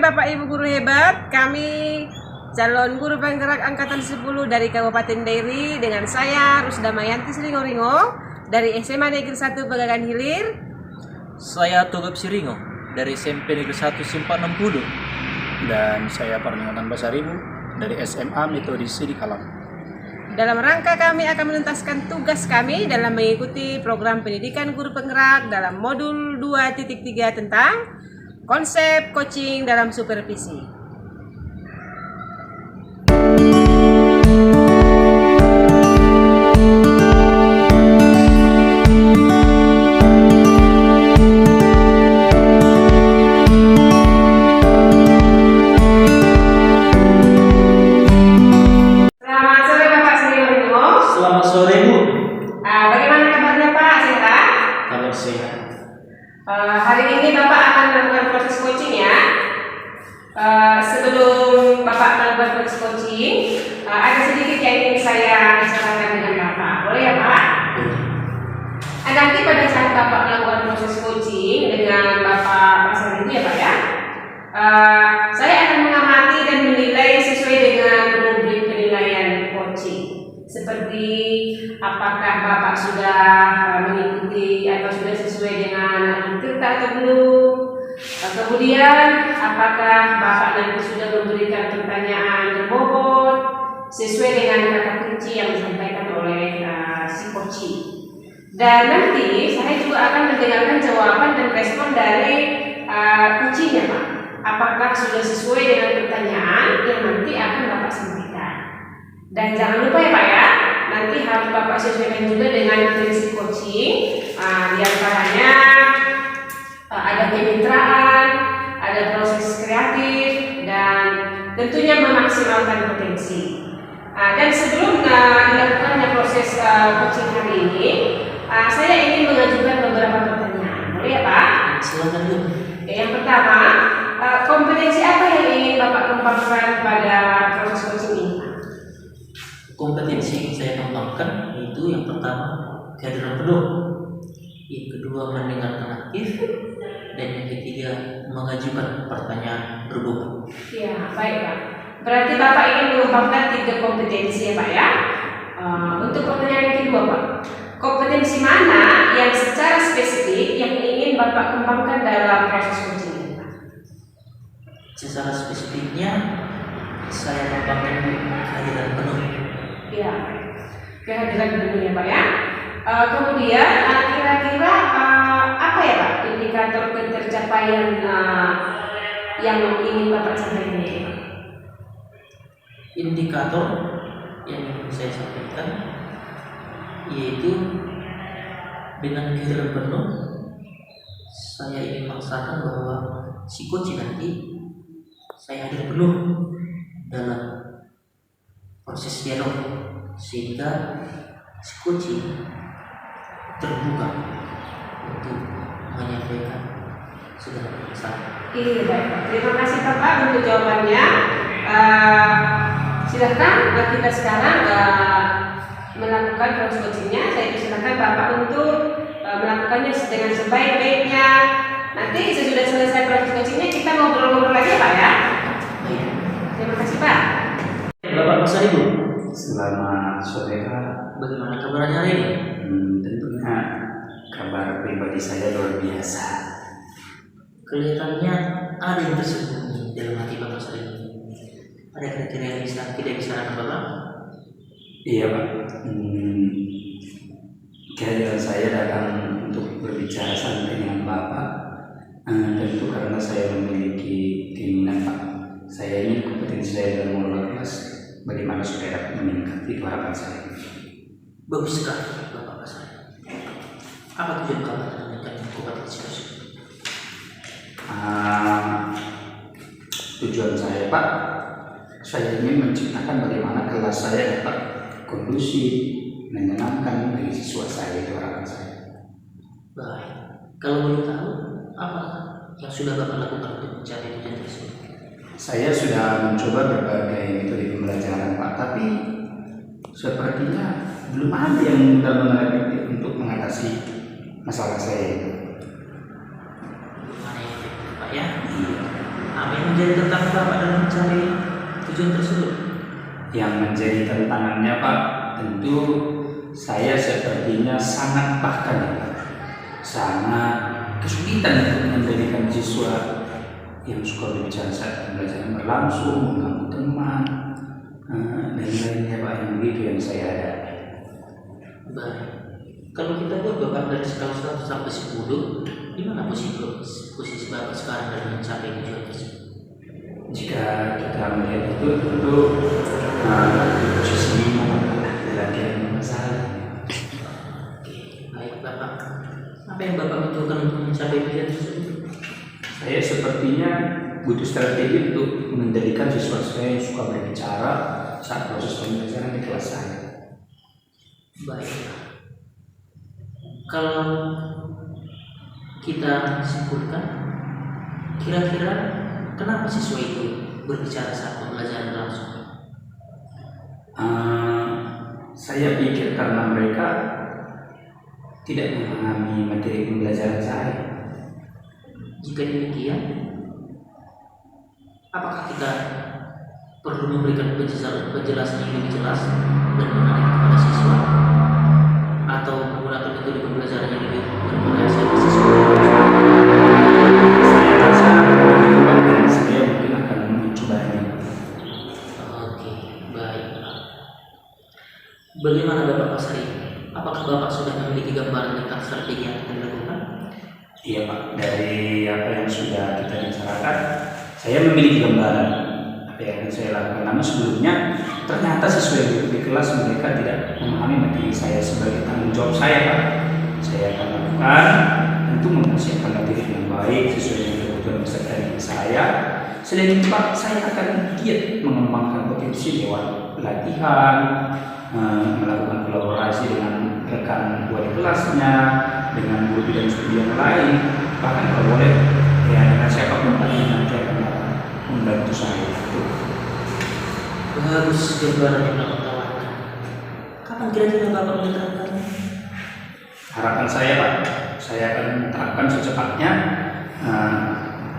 Bapak Ibu guru hebat, kami calon guru penggerak angkatan 10 dari Kabupaten Dairi dengan saya Rusda Mayanti Siringo-Ringo dari SMA Negeri 1 Pegagan Hilir. Saya Togop Siringo dari SMP Negeri 1 Simpak 60. Dan saya Parningatan Basaribu dari SMA Metodis di Kalam. Dalam rangka kami akan menuntaskan tugas kami dalam mengikuti program pendidikan guru penggerak dalam modul 2.3 tentang konsep coaching dalam supervisi. Selamat sore Bu. Bagaimana kabarnya Pak? Sehat? Kabar sehat. Hari ini Bapak akan melakukan proses coaching ya. Sebelum Bapak melakukan proses coaching, ada sedikit yang ingin saya bicarakan dengan Bapak. Boleh ya Pak? Nanti pada saat Bapak melakukan proses coaching dengan Bapak Pasar itu ya Pak ya, saya akan mengamati dan menilai sesuai dengan rubrik penilaian coaching. Seperti apakah Bapak sudah mengikuti atau sudah sesuai dengan tirta atau belum. Kemudian apakah Bapak nanti sudah memberikan pertanyaan berbobot sesuai dengan kata kunci yang disampaikan oleh si coaching. Dan nanti saya juga akan mendengarkan jawaban dan respon dari coachingnya Pak. Apakah sudah sesuai dengan pertanyaan yang nanti akan Bapak sampaikan. Dan jangan lupa ya Pak ya, nanti harus Bapak sesuaikan juga dengan prinsip coaching. Di antaranya ada kemitraan, ada proses kreatif, dan tentunya memaksimalkan potensi. Dan sebelum dilakukannya proses coaching hari ini, saya ingin mengajukan beberapa pertanyaan. Boleh ya Pak? Silakan Bu. Yang pertama, kompetensi apa yang ingin Bapak kembangkan pada proses coaching ini? Kompetensi yang saya kembangkan itu yang pertama kehadiran penuh, yang kedua mendengarkan aktif, dan yang ketiga mengajukan pertanyaan berbobot. Ya, baik Pak. Berarti Bapak ingin mengembangkan 3 kompetensi ya Pak ya. Untuk pertanyaan yang kedua Pak, kompetensi mana yang secara spesifik yang ingin Bapak kembangkan dalam proses coaching ini Pak? Secara spesifiknya saya kembangkan kehadiran penuh. Ya, kehadiran penuh ya Pak ya. Kemudian kira-kira apa ya Pak indikator ketercapaian yang ingin Bapak sampaikan ini Pak? Indikator yang ingin saya sampaikan yaitu dengan kehadiran penuh saya ingin maksakan bahwa si coach nanti saya hadir penuh dalam proses dialog sehingga si coach terbuka untuk menyampaikan segala masalah. Iya baik Pak. Terima kasih Bapak untuk jawabannya. Silahkan kita sekarang melakukan proses coachingnya. Saya silakan Bapak untuk melakukannya dengan sebaik-baiknya. Nanti sesudah selesai proses coachingnya kita ngobrol-ngobrol lagi ya Pak ya. Baik. Terima kasih Pak. Bapak Pasaribu, Selamat sore Pak. bagaimana kabarnya hari ini? Tentunya kabar pribadi saya luar biasa. Kelihatannya ada yang tersembunyi dalam hati Bapak Pasaribu. Ada kira-kira yang tidak bisa Bapak? Iya Pak. Kehadiran saya datang untuk berbicara santai dengan Bapak. Tentu karena saya memiliki keinginan Pak. Saya ingin kompetensi saya dalam mengelola kelas bagaimana supaya dapat meningkat, itu harapan saya. Bagus sekali Bapak Pasaribu. Apa tujuan Bapak meningkatkan kompetensi tersebut? Tujuan saya Pak, saya ingin menciptakan bagaimana kelas saya dapat kondusif, menyenangkan bagi siswa saya, itu harapan saya. Baik. Kalau boleh tahu apa yang sudah Bapak lakukan untuk mencapai tujuan tersebut? Saya sudah mencoba berbagai metode pembelajaran Pak, tapi sepertinya belum ada yang benar-benar efektif untuk mengatasi masalah saya. Gimana yang efektif Pak ya? Apa yang menjadi tantangan Bapak dalam mencari tujuan tersebut? Yang menjadi tantangannya Pak, tentu saya sepertinya sangat bahkan ya Pak, sangat kesulitan untuk menjadikan siswa yang suka berbicara saat pembelajaran berlangsung, mengganggu teman, dan lainnya Pak, yang begitu yang saya hadapi. Baik. Kalau kita buat Bapak dari skala 1 sampai 10, di mana posisi Bapak sekarang dalam mencapai tujuan tersebut? Jika kita melihat itu tentu di posisi 5 dalam yang masalah. Oke, baik Bapak. Apa yang Bapak butuhkan untuk mencapai tujuan tersebut? Saya sepertinya butuh strategi untuk menjadikan siswa saya yang suka berbicara saat proses pembelajaran di kelas saya. Baik. Kalau kita simpulkan, kira-kira kenapa siswa itu berbicara saat pembelajaran berlangsung? Saya pikir karena mereka tidak memahami materi pembelajaran saya. Jika demikian, apakah kita perlu memberikan penjelasan yang lebih jelas dan menarik kepada siswa, atau menggunakan metode pembelajaran yang lebih bervariasi ke siswa? Saya rasa dan saya mungkin akan mencobanya. Oke, baik. Bagaimana Bapak Pasari? Apakah Bapak sudah memiliki gambaran tentang strategi yang akan dilakukan? Iya Pak, dari apa yang sudah kita bicarakan, saya memiliki gambaran apa yang saya lakukan. Namun sebelumnya, ternyata siswa yang duduk di kelas mereka tidak memahami materi saya sebagai tanggung jawab saya Pak. Saya akan lakukan, tentu mempersiapkan materi yang baik sesuai dengan kebutuhan peserta didik saya. Selain itu Pak, saya akan giat mengembangkan potensi lewat pelatihan, melakukan kolaborasi dengan rekan wali kelasnya, dengan guru bidang studi yang lain, bahkan kalau boleh ya dengan siapapun lagi nanti akan membantu saya. Bagus gambaran yang Bapak tawarkan. Kapan kira-kira Bapak menerapkannya? Harapan saya Pak, saya akan menerapkan secepatnya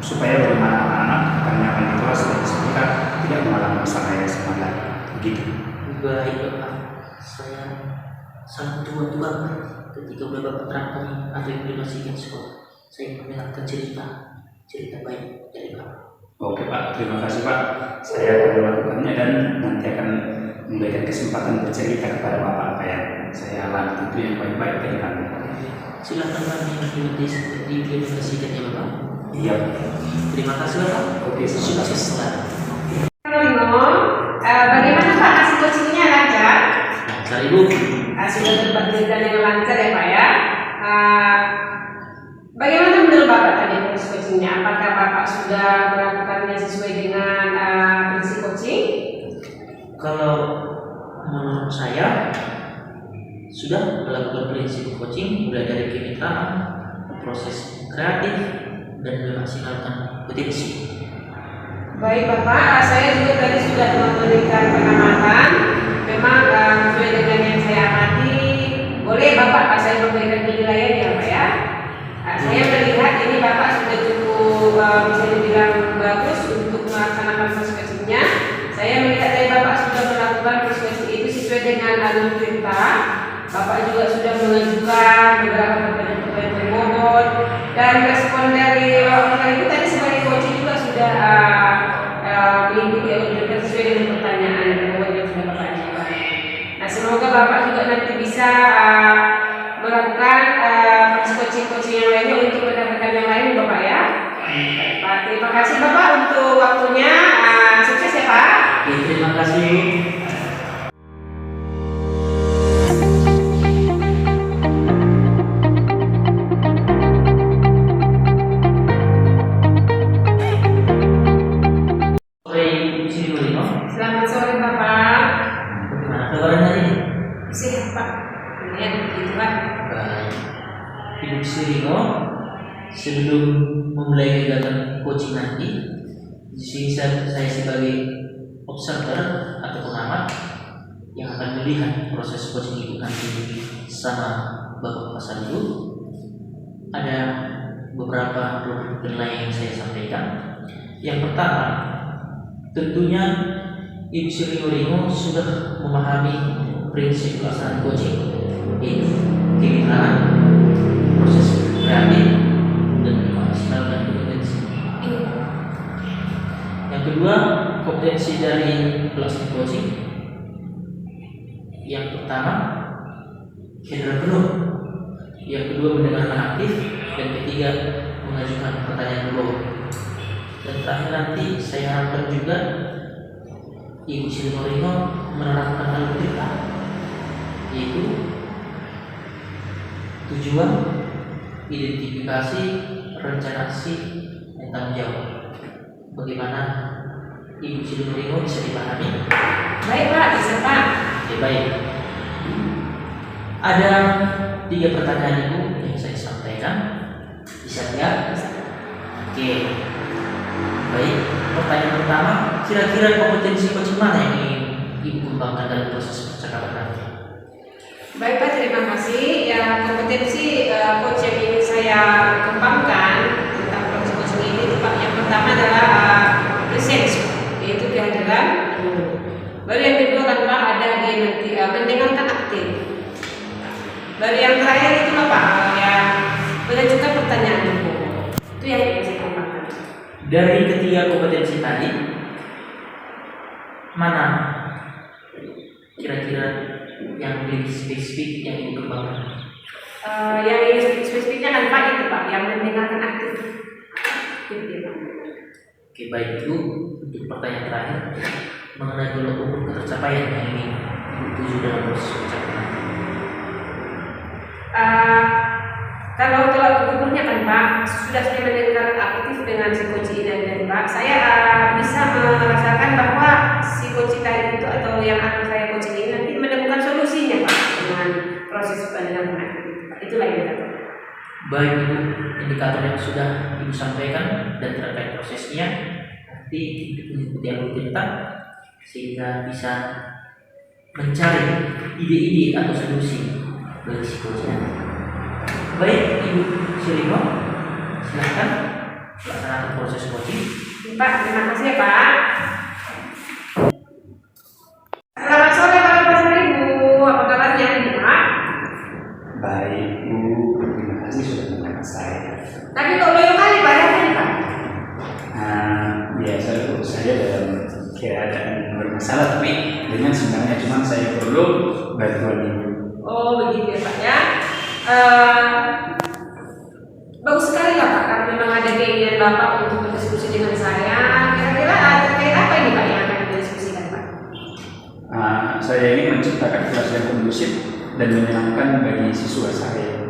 supaya bagaimana anak-anak akan nyaman di kelas dan sehingga tidak mengalami masalah yang sama lagi. Begitu. Baik Bapak, saya sangat tua ketika udah Bapak terapkan atau implementasikan sekolah. Saya mendengarkan cerita baik dari Bapak. Oke Pak, terima kasih Pak. Saya akan melakukannya dan nanti akan memberikan kesempatan bercerita kepada Bapak apa yang saya alami itu yang baik-baik dari kami. Silakan Pak diimplementasikan ya Bapak. Iya. Terima kasih Bapak. Oke, Sukses selalu. Bagaimana Pak hasil coachingnya lancar? Lancar Ibu. Sudah terbagi dengan lancar ya Pak ya. Bagaimana menurut Bapak tadi proses coachingnya? Apakah Bapak sudah melakukannya sesuai dengan prinsip coaching? Kalau menurut saya sudah melakukan prinsip coaching mulai dari kemitraan, proses kreatif, dan memaksimalkan potensi. Baik Bapak, saya juga tadi sudah memberikan pengamatan. Memang sesuai dengan yang saya amati, boleh Bapak saya memberikan penilaian ya Pak ya. Saya melihat ini Bapak sudah cukup bisa dibilang bagus untuk melaksanakan proses coachingnya. Saya melihat dari Bapak sudah melakukan proses itu sesuai dengan alur perintah. Bapak juga sudah mengajukan beberapa pertanyaan berbobot dan respon dari Bapak itu tadi sebagai coaching juga sudah mengikuti alur perintah sesuai dengan pertanyaan dan jawaban yang sudah Bapak ajukan. Nah semoga Bapak juga nanti bisa melakukan coaching-coaching yang lainnya untuk rekan-rekan yang lain Bapak ya. Pak, terima kasih Bapak untuk waktunya. Sukses ya Pak. Terima kasih. Selamat sore Bapak. Bagaimana kabarnya ini? Sehat Pak. Kemudian begitu Pak. Baik. Ibu Sirino, sebelum memulai kegiatan coaching nanti, di sini saya sebagai observer atau pengamat yang akan melihat proses coaching itu nanti sama Bapak Pasar itu. Ada beberapa penilaian yang saya sampaikan. Yang pertama, tentunya Ibu Sri Ringo sudah memahami prinsip pelaksanaan coaching, yaitu kemitraan, proses kreatif, dan memaksimalkan kompetensi. Yang kedua, kompetensi dari pelaksanaan coaching. Yang pertama, cedera penuh. Yang kedua, mendengarkan aktif. Dan ketiga, mengajukan pertanyaan peluang. Dan terakhir nanti saya harapkan juga Ibu Sri Ringo menerapkan algoritma, yaitu tujuan, identifikasi, rencana aksi, dan tanggung jawab. Bagaimana Ibu Sri Ringo bisa dipahami? Baik Pak, bisa Pak. Oke, baik. Ada 3 pertanyaan Ibu yang saya sampaikan. Bisa tidak? Oke. Baik. Pertanyaan pertama, kira-kira kompetensi coaching mana yang ingin Ibu kembangkan dalam proses percakapan nanti? Baik Pak, terima kasih. Ya, kompetensi coach yang ingin saya kembangkan tentang proses coaching ini Pak, yang pertama adalah presence, yaitu kehadiran. Baru yang kedua kan Pak, ada dia nanti mendengarkan aktif. Baru yang terakhir itu Pak, ya mengajukan pertanyaan dulu. Itu yang ingin saya kembangkan. Dari ketiga kompetensi tadi, mana kira-kira yang lebih spesifik yang Ibu kembangkan? Yang spesifiknya kan Pak itu Pak, yang mendengarkan aktif. Gitu ya Pak. Oke, baik. Itu untuk pertanyaan terakhir mengenai tolak ukur ketercapaian yang ingin Ibu tuju dalam proses percakapan. Kalau tolak ukurnya kan Pak, sudah saya mendengar aktif dengan si coach ini dan Pak, saya bisa merasakan bahwa si coach tadi itu atau yang akan saya coaching ini nanti menemukan solusinya Pak dengan proses pendengaran aktif. Itulah indikator. Baik Ibu, indikator yang sudah Ibu sampaikan dan terkait prosesnya nanti mengikuti algoritma sehingga bisa mencari ide-ide atau solusi bagi si coachnya. Baik Ibu Sri Ringo, silahkan laksanakan proses coaching. Pak, terima kasih ya Pak. Selamat sore Bapak Ibu, apa kabarnya nih Pak? Baik Bu, terima kasih sudah menerima saya. Tapi kok loyo kali Pak ya kan Pak? Biasa Bu, saya dalam keadaan bermasalah, tapi dengan sebenarnya cuma saya perlu bantuan Ibu. Oh begitu ya Pak ya. Bagus sekali lah Pak, karena memang ada keinginan Bapak untuk berdiskusi dengan saya. Kira-kira terkait apa ini Pak yang akan didiskusikan Pak? Saya ingin menciptakan kelas yang kondusif dan menyenangkan bagi siswa saya.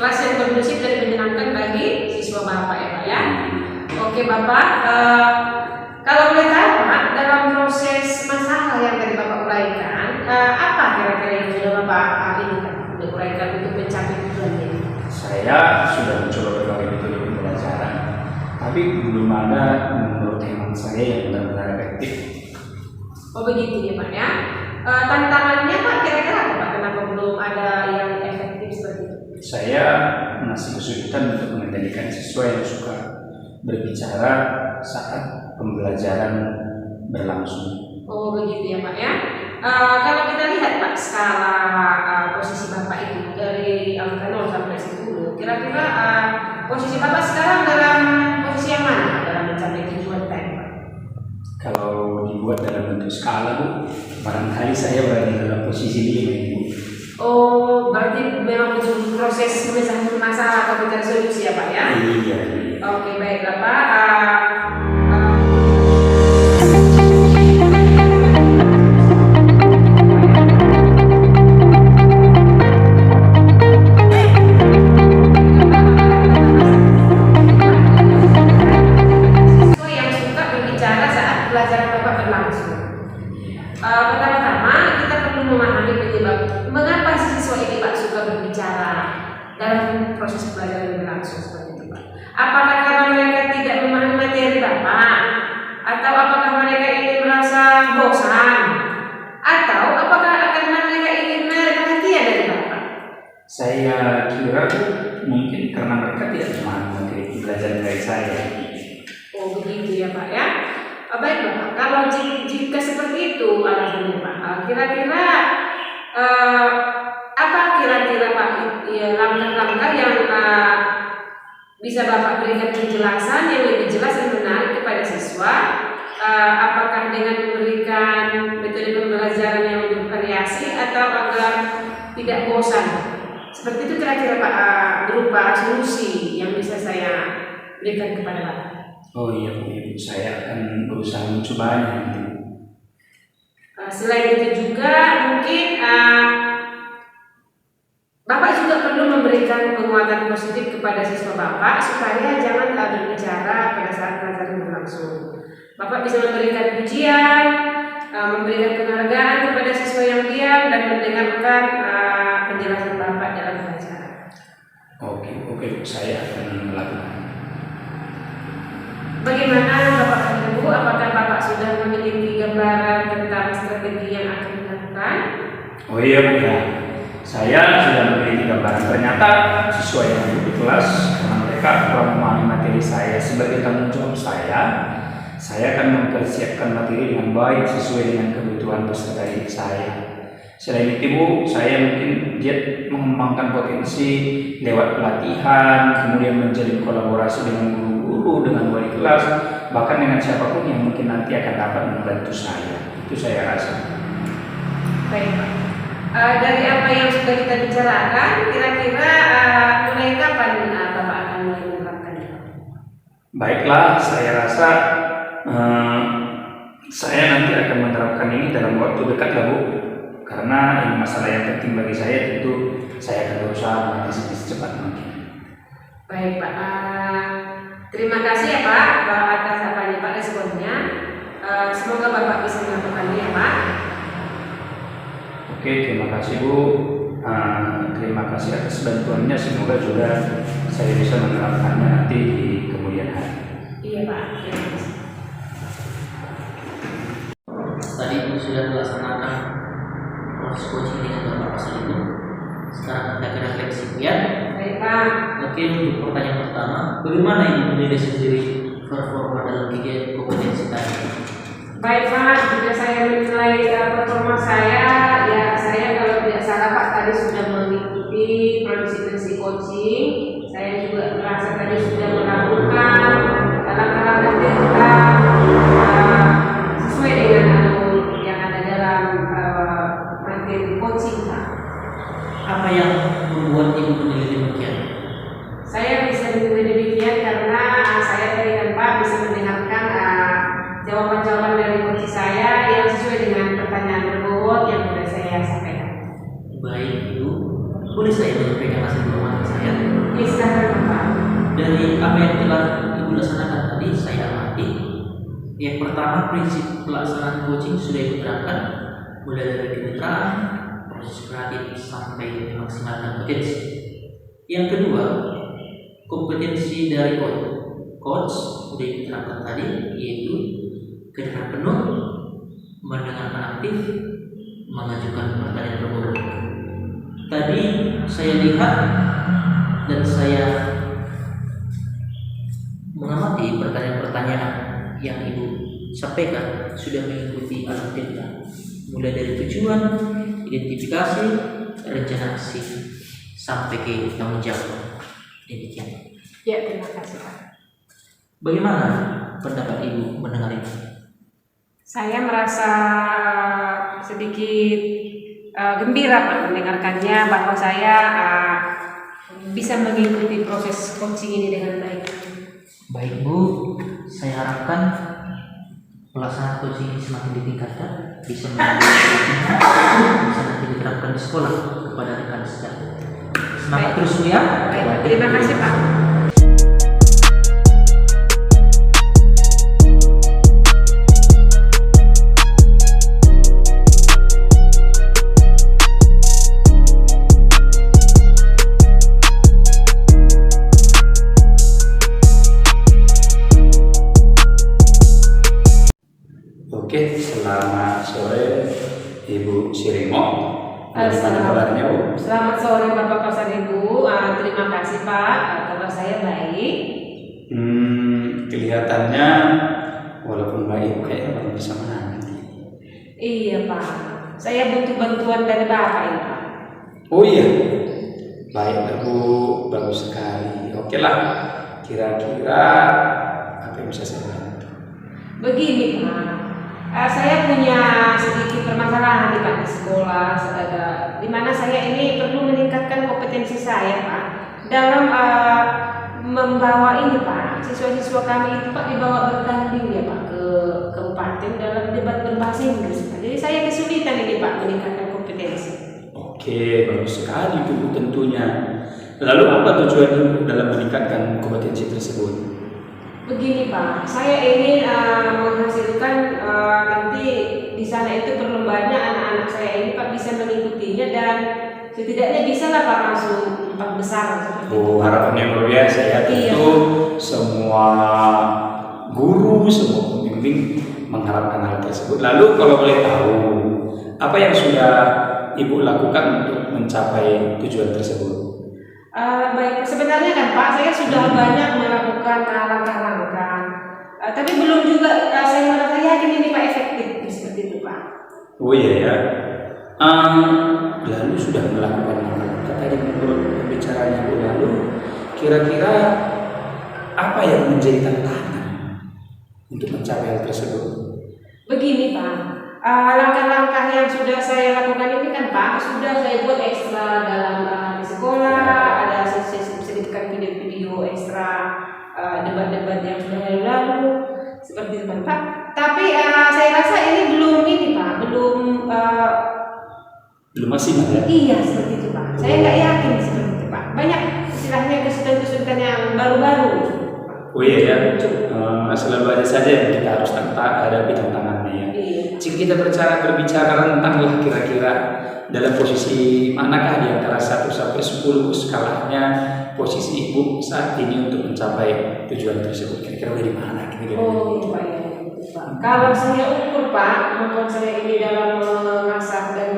Kelas yang kondusif dan menyenangkan bagi siswa Bapak ya Pak ya. Oke Bapak, kalau boleh tahu Pak, dalam proses masalah yang tadi Bapak uraikan, apa kira-kira yang sudah Bapak ini Pak uraikan untuk mencapai tujuannya? Saya sudah mencoba berbagai metode pembelajaran, tapi belum ada menurut hemat saya yang benar-benar efektif. Oh begitu ya Pak ya. Tantangannya Pak kira-kira apa Pak? Kenapa belum ada yang efektif seperti itu? Saya masih kesulitan untuk mengendalikan siswa yang suka berbicara saat pembelajaran berlangsung. Oh begitu ya Pak ya. Kalau kita lihat Pak skala posisi Bapak itu dari angka 0 sampai 10, kira-kira posisi Bapak sekarang dalam posisi yang mana Pak, dalam mencapai tujuan tadi Pak? Kalau dibuat dalam bentuk skala Bu, barangkali saya berada dalam posisi 5 Ibu. Oh berarti memang butuh proses memecahkan masalah atau mencari solusi ya Pak ya? Iya. Oke baiklah Pak. Pertama-tama kita perlu memahami penyebab mengapa siswa ini Pak suka berbicara dalam proses pembelajaran berlangsung seperti itu Pak. Apakah karena mereka tidak memahami materi Bapak, atau apakah mereka ingin merasa bosan, atau apakah karena mereka ingin menarik perhatian dari Bapak? Saya kira mungkin karena mereka tidak memahami materi pembelajaran dari saya. Oh begitu ya Pak Baik Bapak, kalau jika seperti itu alasannya Pak, kira-kira apa kira-kira Pak ya, langkah-langkah yang bisa Bapak berikan penjelasan yang lebih jelas dan menarik kepada siswa? Apakah dengan memberikan metode pembelajaran yang lebih bervariasi atau agar tidak bosan? Seperti itu kira-kira Pak, berupa solusi yang bisa saya berikan kepada Bapak. Oh iya Bu, saya akan berusaha mencobanya nanti. Selain itu juga mungkin Bapak juga perlu memberikan penguatan positif kepada siswa Bapak supaya jangan berbicara pada saat pelajaran berlangsung. Bapak bisa memberikan pujian, memberikan penghargaan kepada siswa yang diam dan mendengarkan penjelasan Bapak dalam pelajaran. Oke, saya akan melakukan. Bagaimana Bapak dan Ibu? Apakah Bapak sudah memiliki gambaran tentang strategi yang akan dilakukan? Oh iya Bu ya, saya sudah memiliki gambaran. Ternyata siswa yang ada di kelas karena mereka kurang memahami materi saya. Sebagai tanggung jawab saya akan mempersiapkan materi dengan baik sesuai dengan kebutuhan peserta didik saya. Selain itu Bu, saya mungkin giat mengembangkan potensi lewat pelatihan, kemudian menjalin kolaborasi dengan guru, dengan wali kelas, bahkan dengan siapapun yang mungkin nanti akan dapat membantu saya. Itu saya rasa. Baik Pak. Dari apa yang sudah kita bicarakan, kira-kira mulai kapan Bapak akan mulai menerapkannya? Baiklah, saya rasa saya nanti akan menerapkan ini dalam waktu dekat lah Bu. Karena ini masalah yang penting bagi saya, tentu saya akan berusaha mengatasi secepat mungkin. Baik Pak. Terima kasih ya Pak atas Pak responnya. Semoga Bapak bisa melakukannya ya Pak. Oke, terima kasih Bu. Terima kasih atas bantuannya. Semoga juga saya bisa menerapkannya nanti di kemudian hari. Iya Pak. Terima kasih. Tadi sudah dilaksanakan proses coaching dengan Bapak Pasal itu. Sekarang kita akan refleksi ya. Baik Pak. Oke, untuk pertanyaan pertama, bagaimana Ibu menilai sendiri performa dalam kegiatan kompetensi tadi? Baik Pak, jika saya menilai performa saya, ya saya kalau tidak salah Pak tadi sudah mengikuti konsistensi coaching. Saya juga merasa tadi sudah melakukan langkah-langkah kita sesuai dengan alur yang ada dalam materi coaching Pak. Apa yang membuat Ibu menilai demikian? Saya bisa menilai demikian karena saya tadi kan Pak bisa mendengarkan jawaban-jawaban dari coach saya yang sesuai dengan pertanyaan berbobot yang sudah saya sampaikan. Baik Ibu, boleh saya menyampaikan hasil pengamatan saya? Ya, silakan Pak. Dari apa yang telah Ibu laksanakan tadi, saya amati. Yang pertama, prinsip pelaksanaan coaching sudah Ibu terapkan, mulai dari kemitraan, proses kreatif sampai memaksimalkan potensi. Yang kedua, kompetensi dari coach sudah Ibu terapkan tadi, yaitu kedengaran penuh, mendengarkan aktif, mengajukan pertanyaan berbobot. Tadi saya lihat dan saya mengamati pertanyaan-pertanyaan yang Ibu sampaikan sudah mengikuti alur cerita, mulai dari tujuan, identifikasi, rencana aksi, sampai ke tanggung jawab. Demikian. Ya, terima kasih Pak. Bagaimana pendapat Ibu mendengar ini? Saya merasa sedikit gembira Pak mendengarkannya bahwa saya bisa mengikuti proses coaching ini dengan baik. Baik Bu, saya harapkan pelaksanaan coaching ini semakin ditingkatkan, bisa nanti diterapkan di sekolah kepada rekan sejawat. Semangat terus Bu ya. Baik, terima kasih Pak. Oke, selamat sore Ibu Sirimo. Bagaimana kabarnya Bu? Selamat sore Bapak Pasar Ibu. Terima kasih Pak. Kabar saya baik. Kelihatannya walaupun baik kayaknya belum bisa menanti. Iya Pak, saya butuh bantuan dari Bapak ini Pak. Oh iya, baik Bu, bagus sekali. Oke lah, kira-kira apa yang bisa saya bantu? Begini Pak, saya punya sedikit permasalahan di Pak di sekolah, di mana saya ini perlu meningkatkan kompetensi saya Pak dalam membawa ini Pak, siswa-siswa kami itu Pak dibawa bertanding ya Pak ke kabupaten dalam debat berbahasa Inggris Pak. Jadi saya kesulitan ini Pak meningkatkan kompetensi. Oke, bagus sekali Bu tentunya. Lalu apa tujuan Ibu dalam meningkatkan kompetensi tersebut? Begini Pak, saya ingin menghasilkan nanti di sana itu perlombanya anak-anak saya ini Pak bisa mengikutinya dan setidaknya bisa lah Pak masuk 4 besar seperti itu. Oh, harapan yang luar biasa ya. Tentu semua guru, semua pembimbing mengharapkan hal tersebut. Lalu kalau boleh tahu, apa yang sudah Ibu lakukan untuk mencapai tujuan tersebut? Baik, sebenarnya kan Pak, saya sudah banyak melakukan langkah-langkah, tapi belum juga saya merasa yakin ini Pak efektif seperti itu Pak. Oh iya ya. Lalu sudah melakukan langkah tadi menurut pembicaraan Ibu, lalu kira-kira apa yang menjadi tantangan untuk mencapai hal tersebut? Begini Pak, langkah-langkah yang sudah saya lakukan ini kan Pak, sudah saya buat ekstra dalam di sekolah, ada sedikit video-video ekstra debat-debat yang sudah lalu seperti itu kan Pak. Tapi saya rasa ini belum ini Pak, belum maksimal ya? Iya seperti itu Pak. Saya nggak yakin seperti itu Pak. Banyak istilahnya kesulitan-kesulitan yang baru-baru. Oh iya ya, selalu ada saja yang kita harus hadapi tantangannya ya. Iya. Jika kita berbicara tentang kira-kira dalam posisi manakah di antara 1 sampai 10 skalanya posisi Ibu saat ini untuk mencapai tujuan tersebut, kira-kira dari mana? Oh iya Pak ya. Pak. Kalau saya ukur Pak, kemampuan saya ini dalam mengasah dan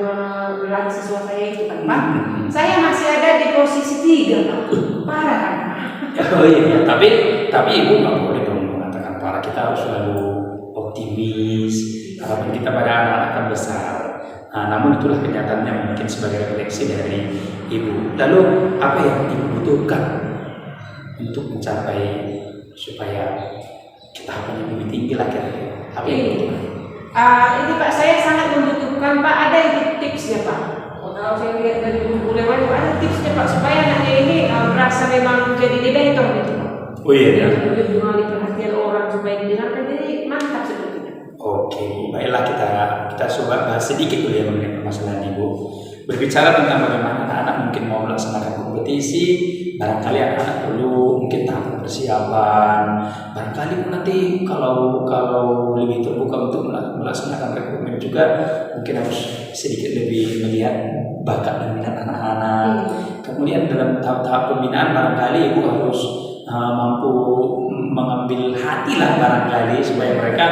melatih siswa saya itu kan Pak, saya masih ada di posisi 3 Pak. Parah kan Pak? Oh iya, tapi Ibu nggak boleh dong mengatakan parah. Kita harus selalu optimis. Harapan kita pada anak-anak akan besar. Namun itulah kenyataannya mungkin sebagai refleksi dari Ibu. Lalu apa yang Ibu butuhkan untuk mencapai supaya tahapan yang lebih tinggi lah kira-kira? Apa yang dibutuhkan? Ini Pak, saya sangat membutuhkan Pak, ada itu tipsnya Pak. Kalau saya lihat dari buku lewat itu ada tipsnya Pak supaya anaknya ini merasa memang jadi debator gitu Pak. Oh iya ya. Lebih mengalih perhatian orang supaya didengarkan, jadi mantap seperti itu. Oke, baiklah kita coba bahas sedikit dulu ya mengenai permasalahan Ibu. Berbicara tentang bagaimana anak-anak mungkin mau melaksanakan kompetisi, barangkali anak-anak perlu mungkin tahap persiapan. Barangkali nanti kalau lebih terbuka untuk melaksanakan rekrutmen juga, mungkin harus sedikit lebih melihat bakat dan minat anak-anak. Kemudian dalam tahap-tahap pembinaan barangkali Ibu harus mampu mengambil hati lah barangkali supaya mereka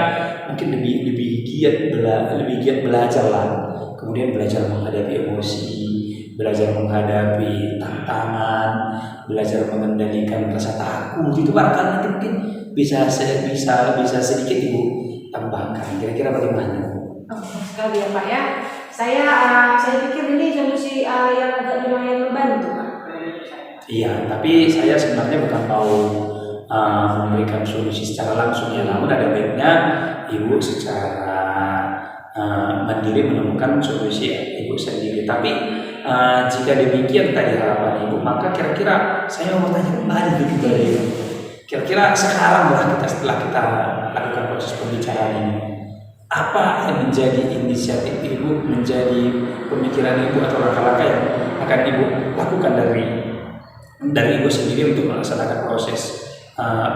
mungkin lebih giat belajar lah. Kemudian belajar menghadapi emosi, belajar menghadapi tantangan, belajar mengendalikan rasa takut. Itu barangkali nanti mungkin bisa sedikit Ibu tambahkan. Kira-kira bagaimana? Oh, sekali ya Pak ya. Saya pikir ini solusi yang agak lumayan membantu Pak. Iya, tapi saya sebenarnya bukan mau memberikan solusi secara langsung ya, namun ada baiknya Ibu secara mandiri menemukan solusi Ibu sendiri. Tapi jika demikian tadi harapan Ibu, maka kira-kira saya mau tanya kembali begitu dari Ibu. Kira-kira sekarang lah setelah kita lakukan proses pembicaraan ini, apa yang menjadi inisiatif Ibu, menjadi pemikiran Ibu atau langkah-langkah yang akan Ibu lakukan dari Ibu sendiri untuk melaksanakan proses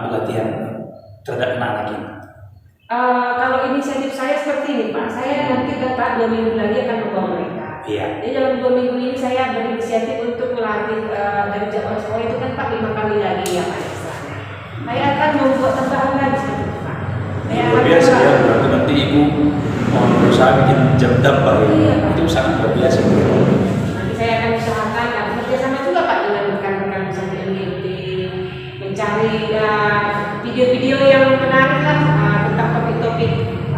pelatihan terhadap anak-anak ini? Kalau inisiatif saya seperti ini Pak, saya nanti kata 2 minggu lagi akan membawa mereka. Iya. Jadi dalam 2 minggu ini saya berinisiatif untuk melatih dari jadwal sekolah itu kan Pak 5 kali lagi ya Pak istilahnya. Saya akan membuat tambahan lagi seperti itu Pak. Luar biasa ya, berarti nanti Ibu mau berusaha bikin jam tambah ya. Iya, Pak. Itu sangat luar biasa. Nanti saya akan usahakan bekerjasama juga Pak dengan rekan-rekan misalnya LGT, mencari video-video yang menarik lah tentang topik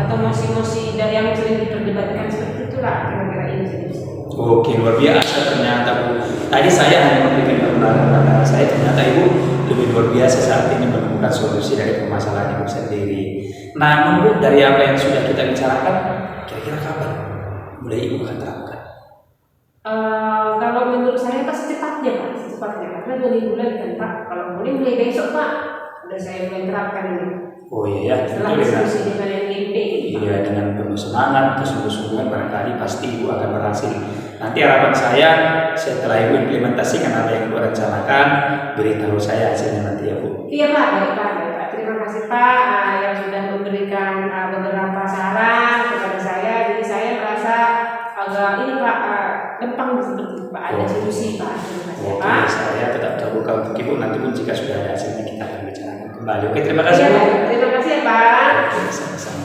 atau mosi-mosi yang sering diperdebatkan seperti itulah kira-kira ini. Oke, luar biasa ternyata Bu. Tadi saya hanya memberikan gambaran pada saya, ternyata Ibu lebih luar biasa saat ini menemukan solusi dari permasalahan Ibu sendiri. Namun Bu, dari apa yang sudah kita bicarakan, kira-kira kapan mulai Ibu akan terapkan? Kalau menurut saya Pak secepatnya karena 2 minggu lagi kan Pak. Kalau boleh mulai besok Pak, udah saya mulai terapkan ini. Oh iya, Setelah diskusi dengan yang GP. Iya, dengan penuh semangat, kesungguh-sungguhan barangkali pasti Ibu akan berhasil. Nanti harapan saya setelah Ibu implementasikan apa yang Ibu rencanakan, beritahu saya hasilnya nanti ya Bu. Iya Pak, baik Pak. Terima kasih Pak yang sudah memberikan beberapa saran kepada saya. Jadi saya merasa agak ini Pak gampang seperti itu Pak. Ada solusi Pak. Terima kasih Oke, Pak. saya tetap terbuka untuk Ibu. Nanti pun jika sudah ada hasilnya kita akan bicarakan kembali. Oke, terima kasih Iya, Bu. terima kasih ya Pak. Oke, sama-sama.